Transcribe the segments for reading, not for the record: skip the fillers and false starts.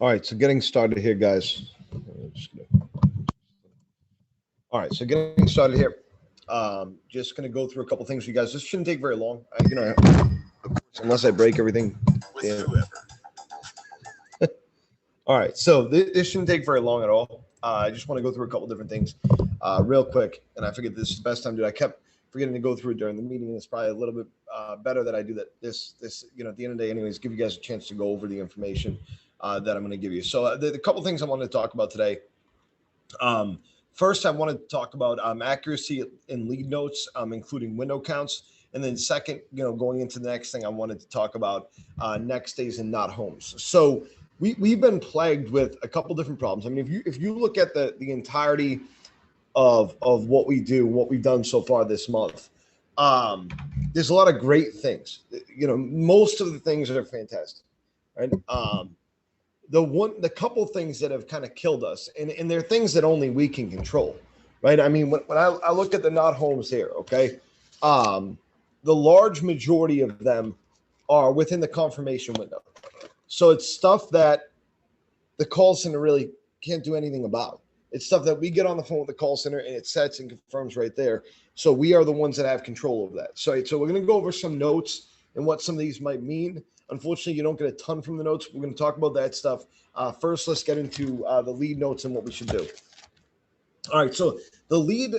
All right, so getting started here, guys. All right, so getting started here. Just going to go through a couple things with you guys. This shouldn't take very long. Unless I break everything. All right, so this shouldn't take very long at all. I just want to go through a couple different things real quick. And I figured this is the best time to do it. I kept forgetting to go through it during the meeting. It's probably a little bit better that I do that this at the end of the day anyways, give you guys a chance to go over the information that I'm going to give you. So the couple things I wanted to talk about today. First, I wanted to talk about accuracy in lead notes, including window counts. And then second, going into the next thing, I wanted to talk about next days and not homes. So we've been plagued with a couple different problems. I mean, if you look at the entirety of what we do, what we've done so far this month, there's a lot of great things. Most of the things are fantastic, right? The couple things that have kind of killed us, and they're things that only we can control, right? I mean, when I look at the not homes here, okay, the large majority of them are within the confirmation window. So it's stuff that the call center really can't do anything about. It's stuff that we get on the phone with the call center and it sets and confirms right there. So we are the ones that have control of that. So we're going to go over some notes and what some of these might mean. Unfortunately, you don't get a ton from the notes. We're going to talk about that stuff. First, let's get into the lead notes and what we should do. All right, so the lead,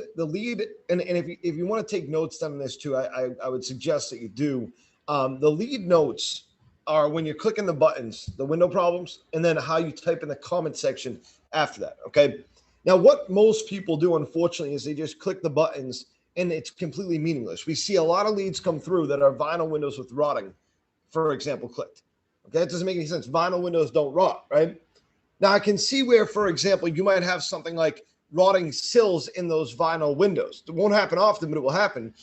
and if you want to take notes on this too, I would suggest that you do. The lead notes are when you're clicking the buttons, the window problems, and then how you type in the comment section after that, okay? Now, what most people do, unfortunately, is they just click the buttons, and it's completely meaningless. We see a lot of leads come through that are vinyl windows with rotting, for example, clicked. Okay, that doesn't make any sense. Vinyl windows don't rot, right? Now, I can see where, for example, you might have something like rotting sills in those vinyl windows. It won't happen often, but it will happen.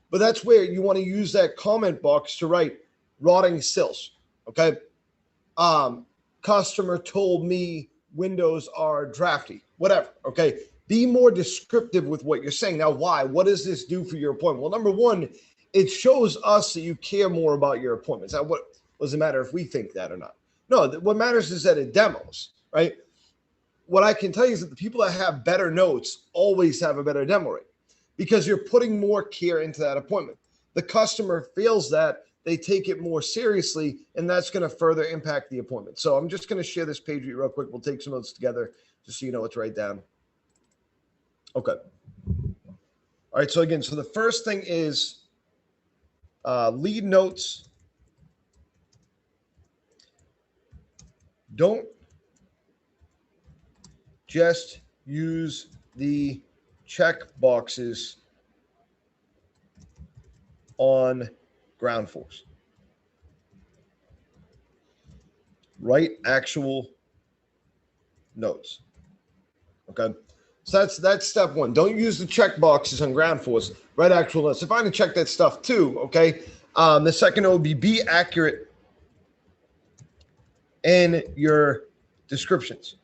But that's where you want to use that comment box to write rotting sills, okay? Customer told me windows are drafty, whatever, okay? Be more descriptive with what you're saying. Now, why? What does this do for your appointment? Well, number one, it shows us that you care more about your appointments. Now, what does it matter if we think that or not? No, what matters is that it demos, right? What I can tell you is that the people that have better notes always have a better demo rate because you're putting more care into that appointment. The customer feels that, they take it more seriously, and that's going to further impact the appointment. So I'm just going to share this page with you real quick. We'll take some notes together just so you know what to write down. Okay. All right, so again, so the first thing is lead notes. Don't just use the check boxes on ground force. Write actual notes. Okay. So that's step one. Don't use the check boxes on ground force. Write actual notes. If I can check that stuff too, okay. The second note would be accurate in your descriptions.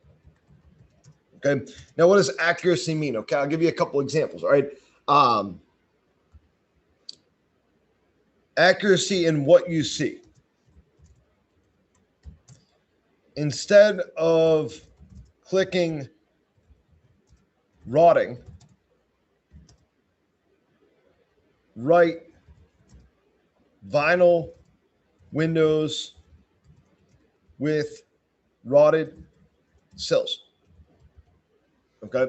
Okay. Now, what does accuracy mean? Okay, I'll give you a couple examples. All right. Accuracy in what you see. Instead of clicking rotting, write vinyl windows with rotted sills. Okay.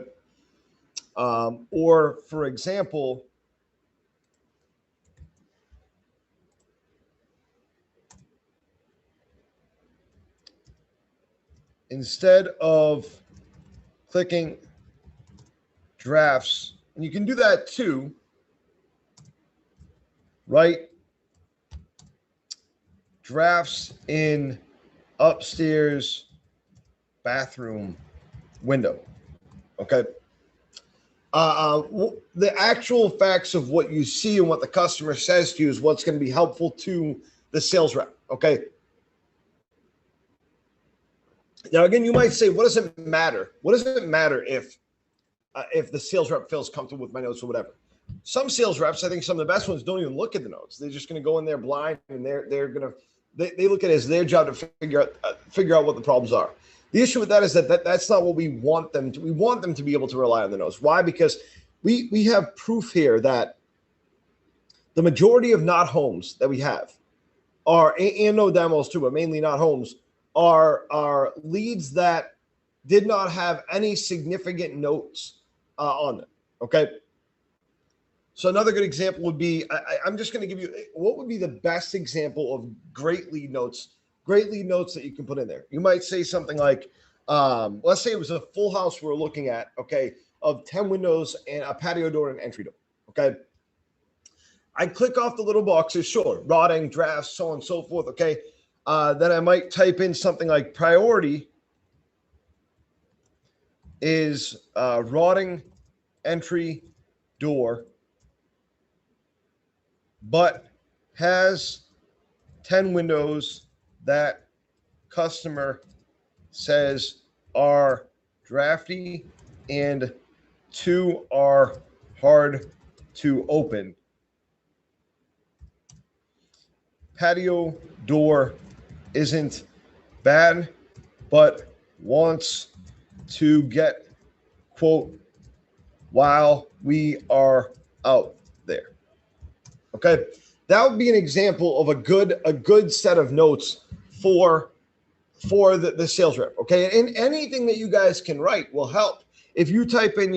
Or, for example, instead of clicking drafts, and you can do that too, write drafts in upstairs bathroom window. Okay. The actual facts of what you see and what the customer says to you is what's going to be helpful to the sales rep. Okay. Now, again, you might say, what does it matter? What does it matter if the sales rep feels comfortable with my notes or whatever? Some sales reps, I think some of the best ones, don't even look at the notes. They're just going to go in there blind, and they're going to they look at it as their job to figure out what the problems are. The issue with that is that's not what we want them to. We want them to be able to rely on the notes. Why? Because we have proof here that the majority of not homes that we have are, and no demos too, but mainly not homes, are leads that did not have any significant notes on them. Okay. So another good example would be, I'm just going to give you, what would be the best example of great lead notes that you can put in there. You might say something like, let's say it was a full house we're looking at, okay, of 10 windows and a patio door and entry door, okay? I click off the little boxes, sure, rotting, drafts, so on and so forth, okay? Then I might type in something like priority is rotting entry door, but has 10 windows that customer says are drafty and 2 are hard to open. Patio door isn't bad, but wants to get, quote, while we are out there. Okay, that would be an example of a good set of notes for the sales rep. Okay, and anything that you guys can write will help. If you type in,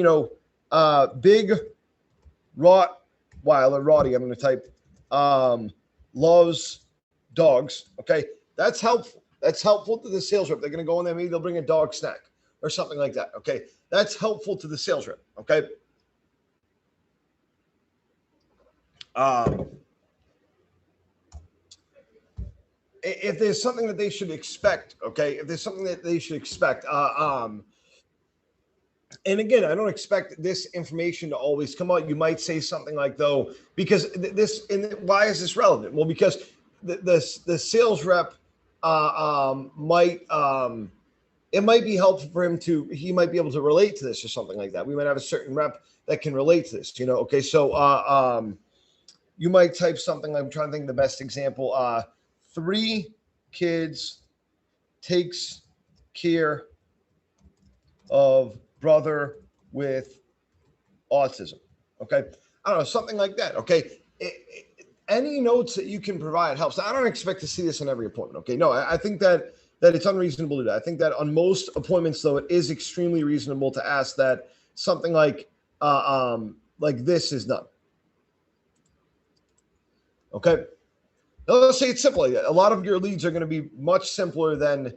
big Rotty, I'm going to type loves dogs. Okay, that's helpful. That's helpful to the sales rep. They're going to go in there, maybe they'll bring a dog snack or something like that. Okay, that's helpful to the sales rep. Okay. If there's something that they should expect, okay, if there's something that they should expect, and again, I don't expect this information to always come out. You might say something like, though, because this, and why is this relevant? Well, because the sales rep it might be helpful for him he might be able to relate to this or something like that. We might have a certain rep that can relate to this, okay, so you might type something, I'm trying to think of the best example. 3 kids takes care of brother with autism. Okay. I don't know, something like that. Okay. Any notes that you can provide helps. I don't expect to see this in every appointment. Okay. No, I think that it's unreasonable to do that. I think that on most appointments, though, it is extremely reasonable to ask that something like this is done. Okay. Now, let's say it's simple like that. A lot of your leads are going to be much simpler than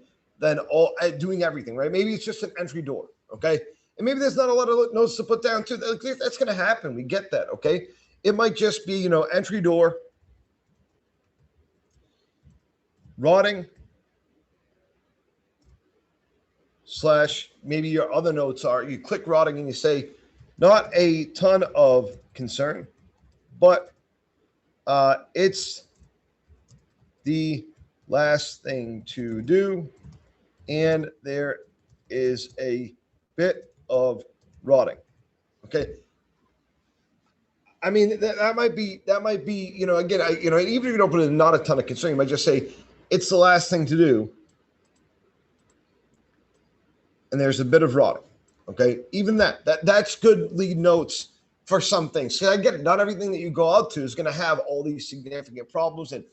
all doing everything, right? Maybe it's just an entry door, okay? And maybe there's not a lot of notes to put down too. That's going to happen. We get that, okay? It might just be, entry door, rotting, / maybe your other notes are, you click rotting and you say, not a ton of concern, but it's the last thing to do, and there is a bit of rotting. Okay. I mean, that might be, again, even if you don't put in not a ton of concern, you might just say it's the last thing to do, and there's a bit of rotting. Okay. Even that's good lead notes for some things. So I get it. Not everything that you go out to is going to have all these significant problems, and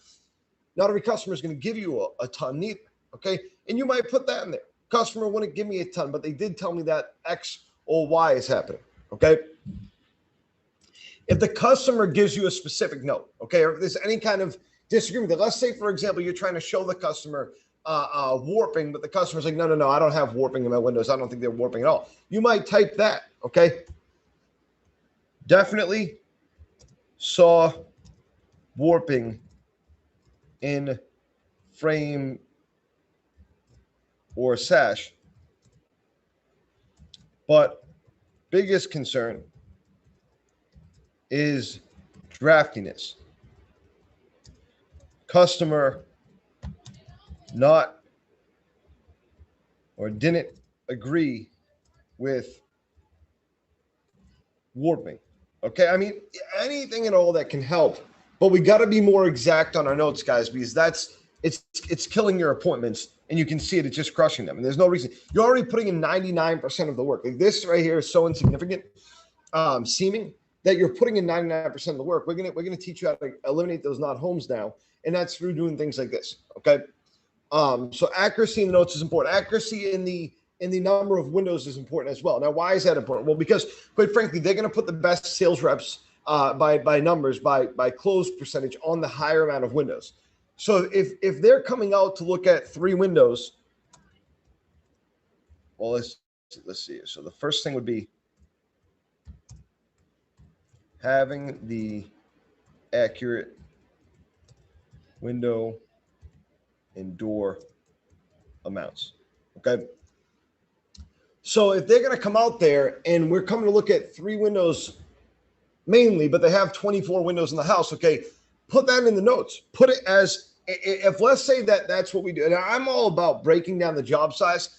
not every customer is going to give you a ton neither. Okay. And you might put that in there. Customer wouldn't give me a ton, but they did tell me that X or Y is happening. Okay. If the customer gives you a specific note, okay, or if there's any kind of disagreement, let's say, for example, you're trying to show the customer warping, but the customer's like, no, I don't have warping in my windows. I don't think they're warping at all. You might type that. Okay. Definitely saw warping in frame or sash, but biggest concern is draftiness. Customer not or didn't agree with warping. Okay, I mean, anything at all that can help, but we got to be more exact on our notes, guys, because it's killing your appointments and you can see it, it's just crushing them. And there's no reason. You're already putting in 99% of the work. Like this right here is so insignificant, seeming that you're putting in 99% of the work. We're gonna teach you how to eliminate those not homes now, and that's through doing things like this. Okay. So accuracy in the notes is important. Accuracy in the number of windows is important as well. Now, why is that important? Well, because quite frankly, they're going to put the best sales reps by numbers, by close percentage on the higher amount of windows. So if they're coming out to look at 3 windows, well, let's see. So the first thing would be having the accurate window and door amounts. Okay. So if they're going to come out there and we're coming to look at 3 windows mainly, but they have 24 windows in the house, okay, put that in the notes. Put it as, if let's say that's what we do. And I'm all about breaking down the job size.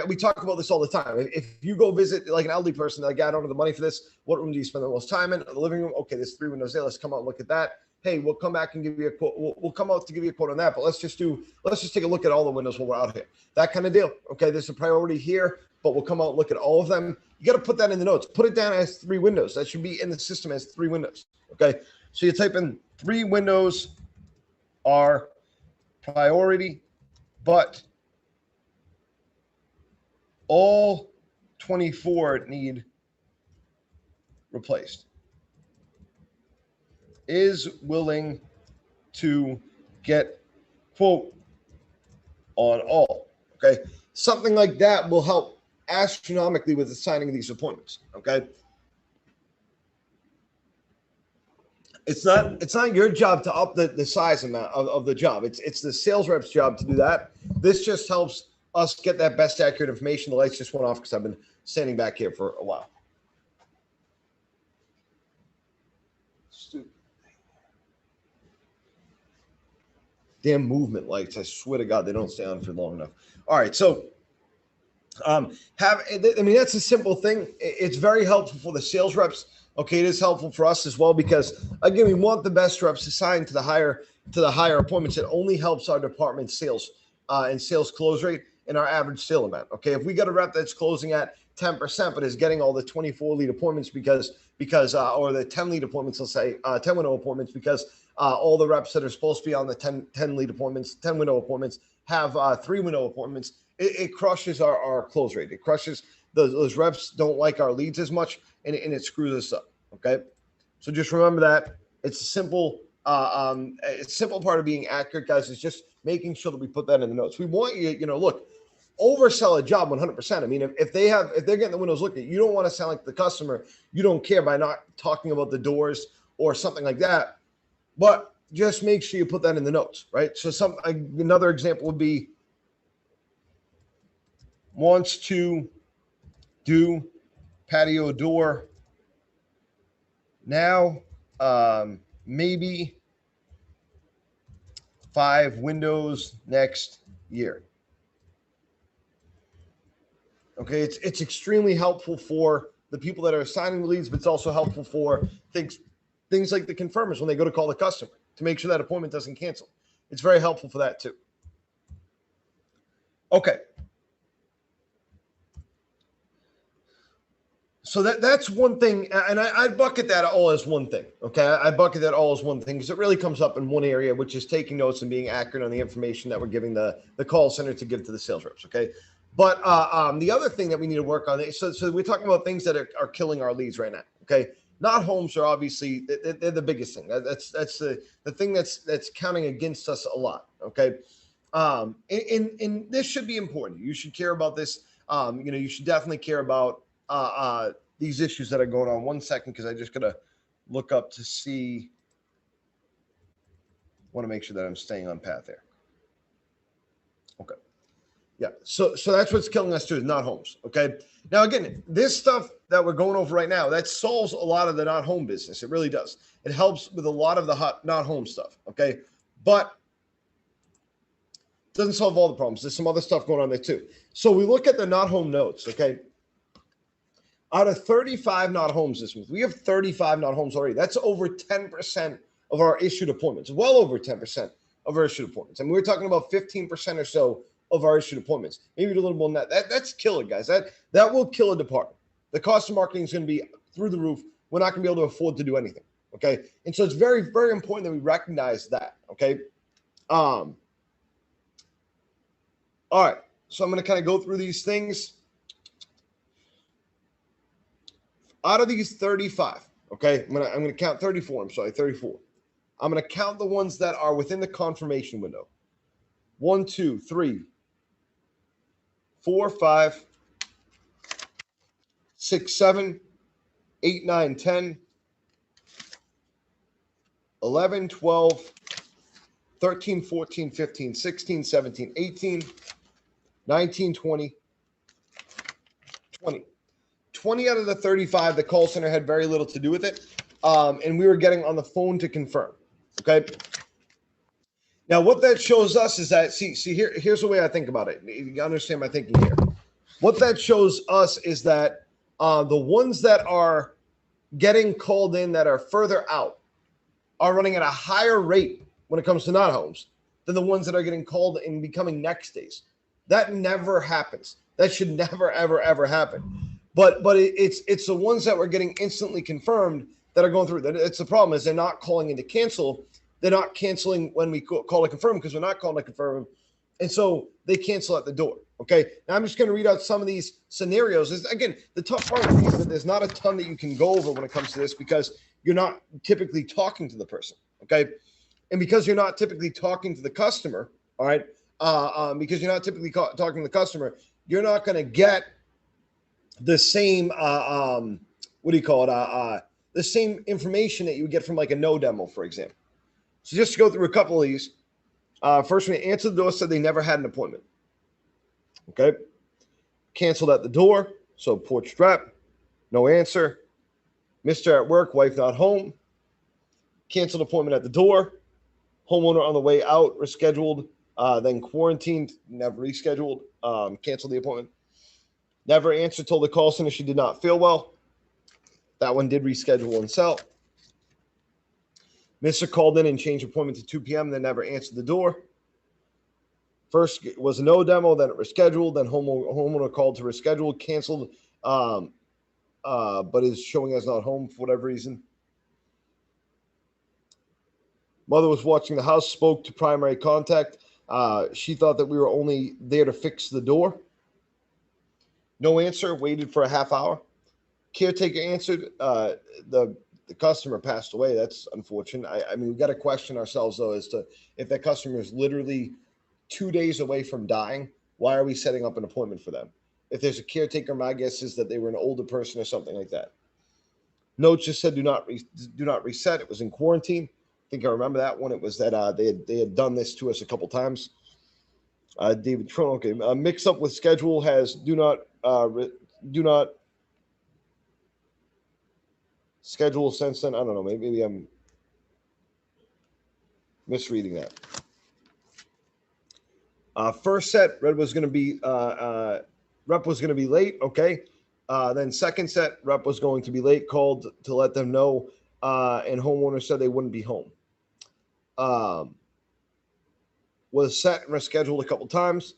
We talk about this all the time. If you go visit like an elderly person, like, I don't have the money for this. What room do you spend the most time in? The living room. Okay, there's 3 windows there. Let's come out and look at that. Hey, we'll come back and give you a quote. We'll come out to give you a quote on that. But let's just take a look at all the windows while we're out here. That kind of deal. Okay, there's a priority here, but we'll come out and look at all of them. You got to put that in the notes. Put it down as 3 windows. That should be in the system as 3 windows. Okay, so you type in 3 windows are priority, but all 24 need replaced. Is willing to get quote on all. Okay, something like that will help astronomically with assigning these appointments. Okay, it's not your job to up the size amount of the job. It's the sales rep's job to do that. This just helps us get that best accurate information. The lights just went off because I've been standing back here for a while. Stupid. Damn movement lights. I swear to God, they don't stay on for long enough. All right. So that's a simple thing. It's very helpful for the sales reps. Okay. It is helpful for us as well, because again, we want the best reps assigned to the higher appointments. It only helps our department sales and sales close rate and our average sale amount. Okay. If we got a rep that's closing at 10%, but is getting all the 24 lead appointments because or the 10 lead appointments, let's say 10 window appointments, because all the reps that are supposed to be on the 10 lead appointments, 10 window appointments have 3 window appointments. It crushes our close rate. It crushes those reps don't like our leads as much, and it screws us up. Okay. So just remember that it's a simple part of being accurate, guys. It's just making sure that we put that in the notes. We want you, look, oversell a job 100%. I mean, if they're getting the windows looked at, you don't want to sound like the customer. You don't care by not talking about the doors or something like that. But just make sure you put that in the notes, right? So another example would be wants to do patio door now, maybe 5 windows next year. Okay, it's extremely helpful for the people that are assigning the leads, but it's also helpful for things like the confirmers when they go to call the customer to make sure that appointment doesn't cancel. It's very helpful for that too. Okay. So that's one thing, and I bucket that all as one thing. Okay, I bucket that all as one thing because it really comes up in one area, which is taking notes and being accurate on the information that we're giving the call center to give to the sales reps. Okay, but the other thing that we need to work on, so we're talking about things that are killing our leads right now. Okay, not homes are obviously they're the biggest thing. That's the thing that's counting against us a lot. Okay, and this should be important. You should care about this. You should definitely care about these issues that are going on. 1 second, because I just gotta look up to see. Want to make sure that I'm staying on path there. Okay. Yeah. So that's what's killing us too, is not homes. Okay. Now again, this stuff that we're going over right now, that solves a lot of the not home business. It really does. It helps with a lot of the not home stuff. Okay. But it doesn't solve all the problems. There's some other stuff going on there too. So we look at the not home notes. Okay. Out of 35 not homes this month, we have 35 not homes already. That's over 10% of our issued appointments, well over 10% of our issued appointments. And we're talking about 15% or so of our issued appointments. Maybe a little more than that. That's killer, guys. That will kill a department. The cost of marketing is going to be through the roof. We're not going to be able to afford to do anything. Okay. And so it's very, very important that we recognize that. Okay. All right. So I'm going to kind of go through these things. Out of these 35, okay, I'm gonna count 34. I'm sorry, 34. I'm gonna count the ones that are within the confirmation window. 1, 2, 3, 4, 5, 6, 7, 8, 9, 10, 11, 12, 13, 14, 15, 16, 17, 18, 19, 20, 20. 20 out of the 35, the call center had very little to do with it. And we were getting on the phone to confirm. Okay. Now, what that shows us is that, here's the way I think about it. You understand my thinking here. What that shows us is that the ones that are getting called in that are further out are running at a higher rate when it comes to not homes than the ones that are getting called and becoming next days. That never happens. That should never, ever, ever happen. But it's the ones that were getting instantly confirmed that are going through. It's the problem is they're not calling in to cancel. They're not canceling when we call to confirm because we're not calling to confirm. And so they cancel at the door. Okay. Now I'm just going to read out some of these scenarios. Again, the tough part is that there's not a ton that you can go over when it comes to this because you're not typically talking to the person. Okay. And because you're not typically talking to the customer, all right, because you're not typically talking to the customer, you're not going to get the same, the same information that you would get from like a no demo, for example. So just to go through a couple of these. First one, answered the door, said they never had an appointment. Okay. Canceled at the door. So porch rep, no answer. Mr. at work, wife not home. Canceled appointment at the door. Homeowner on the way out, rescheduled, then quarantined, never rescheduled, canceled the appointment. Never answered, told the call center she did not feel well. That one did reschedule and sell. Mr. called in and changed appointment to 2 p.m., then never answered the door. First was a no demo, then it rescheduled, then homeowner called to reschedule, canceled, but is showing us not home for whatever reason. Mother was watching the house, spoke to primary contact. She thought that we were only there to fix the door. No answer, waited for a half hour. Caretaker answered. The customer passed away. That's unfortunate. I mean, we've got to question ourselves, though, as to if that customer is literally 2 days away from dying, why are we setting up an appointment for them? If there's a caretaker, my guess is that they were an older person or something like that. Notes just said do not reset. It was in quarantine. I think I remember that one. It was that they had done this to us a couple times. David Tron, okay. Mix up with schedule has do not schedule since then. I don't know. Maybe I'm misreading that. First set, rep was going to be late. Okay. Then second set, rep was going to be late. Called to let them know, and homeowner said they wouldn't be home. Was set and rescheduled a couple times.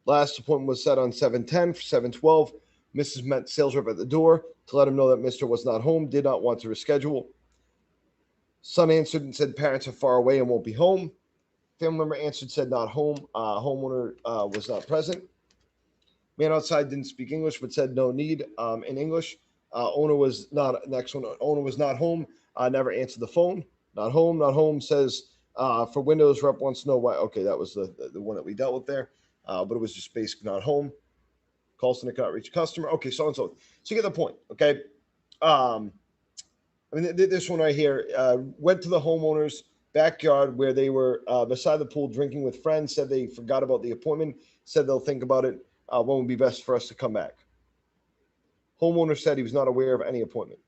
Last appointment was set on 7/10 for 7/12. Mrs. met sales rep at the door to let him know that Mr. was not home, did not want to reschedule. Son answered and said parents are far away and won't be home. Family member answered, said not home. Homeowner was not present. Man outside didn't speak English, but said no need in English. Owner was not, next one, owner was not home. Never answered the phone. Not home, says for Windows, rep wants to know why. Okay, that was the one that we dealt with there. But it was just basically not home. Call center cannot reach customer. Okay, so and so. So you get the point, okay? I mean, this one right here, went to the homeowner's backyard where they were beside the pool drinking with friends, said they forgot about the appointment, said they'll think about it. When would be best for us to come back? Homeowner said he was not aware of any appointment.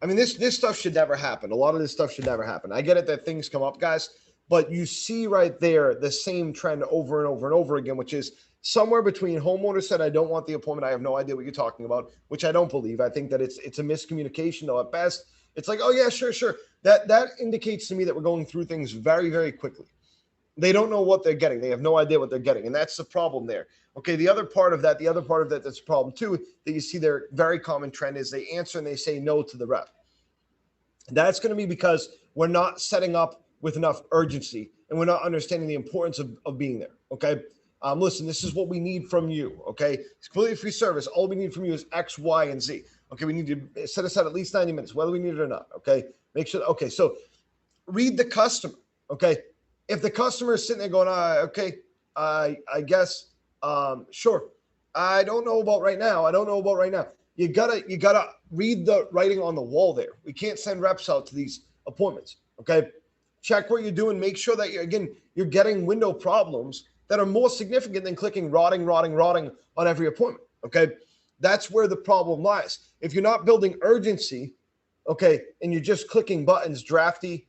I mean, this stuff should never happen. A lot of this stuff should never happen. I get it that things come up, guys, but you see right there the same trend over and over and over again, which is somewhere between homeowner said, I don't want the appointment. I have no idea what you're talking about, which I don't believe. I think that it's a miscommunication, though, at best. It's like, oh, yeah, sure. That indicates to me that we're going through things very, very quickly. They don't know what they're getting. They have no idea what they're getting. And that's the problem there. Okay. The other part of that that's a problem too, that you see their very common trend is they answer and they say no to the rep. That's going to be because we're not setting up with enough urgency and we're not understanding the importance of being there. Okay. Listen, this is what we need from you. Okay. It's completely free service. All we need from you is X, Y, and Z. Okay. We need to set aside at least 90 minutes, whether we need it or not. Okay. Make sure. Okay. So read the customer. Okay. If the customer is sitting there going, okay, I guess, sure. I don't know about right now. You gotta read the writing on the wall there. We can't send reps out to these appointments. Okay. Check what you're doing. Make sure that you're getting window problems that are more significant than clicking rotting on every appointment. Okay. That's where the problem lies. If you're not building urgency, okay, and you're just clicking buttons, drafty,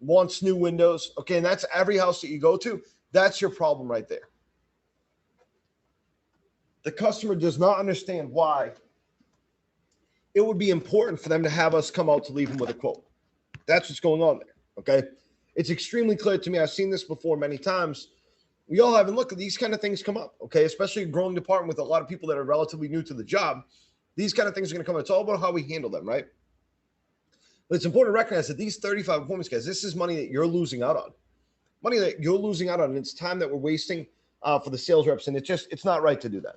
wants new windows, okay, and that's every house that you go to, that's your problem right there. The customer does not understand why it would be important for them to have us come out to leave them with a quote. That's what's going on there, okay? It's extremely clear to me. I've seen this before many times. We all have, and look, these kind of things come up, okay? Especially a growing department with a lot of people that are relatively new to the job. These kind of things are going to come up. It's all about how we handle them, right? But it's important to recognize that these 35 appointments, guys, this is money that you're losing out on. Money that you're losing out on. And it's time that we're wasting for the sales reps. And it's not right to do that.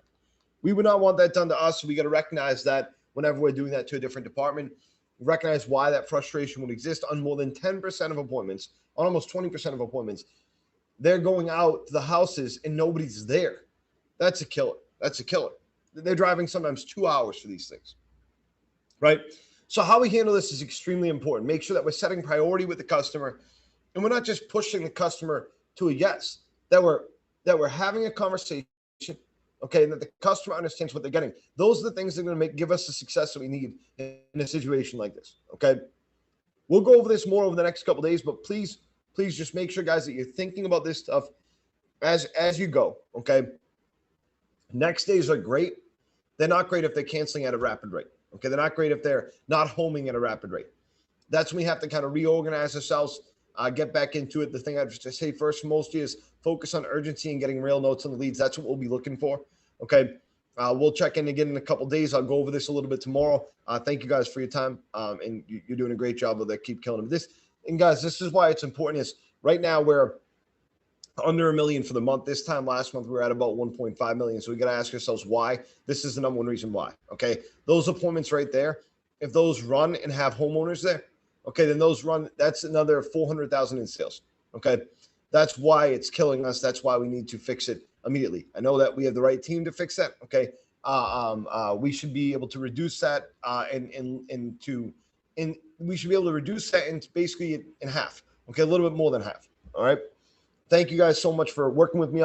We would not want that done to us. So we got to recognize that whenever we're doing that to a different department, recognize why that frustration would exist on more than 10% of appointments, on almost 20% of appointments. They're going out to the houses and nobody's there. That's a killer. They're driving sometimes 2 hours for these things, right? So how we handle this is extremely important. Make sure that we're setting priority with the customer and we're not just pushing the customer to a yes, that we're having a conversation, okay, and that the customer understands what they're getting. Those are the things that are going to give us the success that we need in a situation like this, okay? We'll go over this more over the next couple of days, but please just make sure, guys, that you're thinking about this stuff as you go, okay? Next days are great. They're not great if they're canceling at a rapid rate. Okay, they're not great if they're not homing at a rapid rate. That's when we have to kind of reorganize ourselves, get back into it. The thing I just say first and most is focus on urgency and getting real notes on the leads. That's what we'll be looking for. Okay, we'll check in again in a couple of days. I'll go over this a little bit tomorrow. Thank you guys for your time, and you're doing a great job with it. Keep killing them. And guys, this is why it's important. Is right now we're under $1 million for the month. This time last month, we were at about 1.5 million. So we got to ask ourselves why. This is the number one reason why. Okay. Those appointments right there, if those run and have homeowners there, okay, then those run, that's another 400,000 in sales. Okay. That's why it's killing us. That's why we need to fix it immediately. I know that we have the right team to fix that. Okay. We should be able to reduce that we should be able to reduce that into basically in half. Okay. A little bit more than half. All right. Thank you guys so much for working with me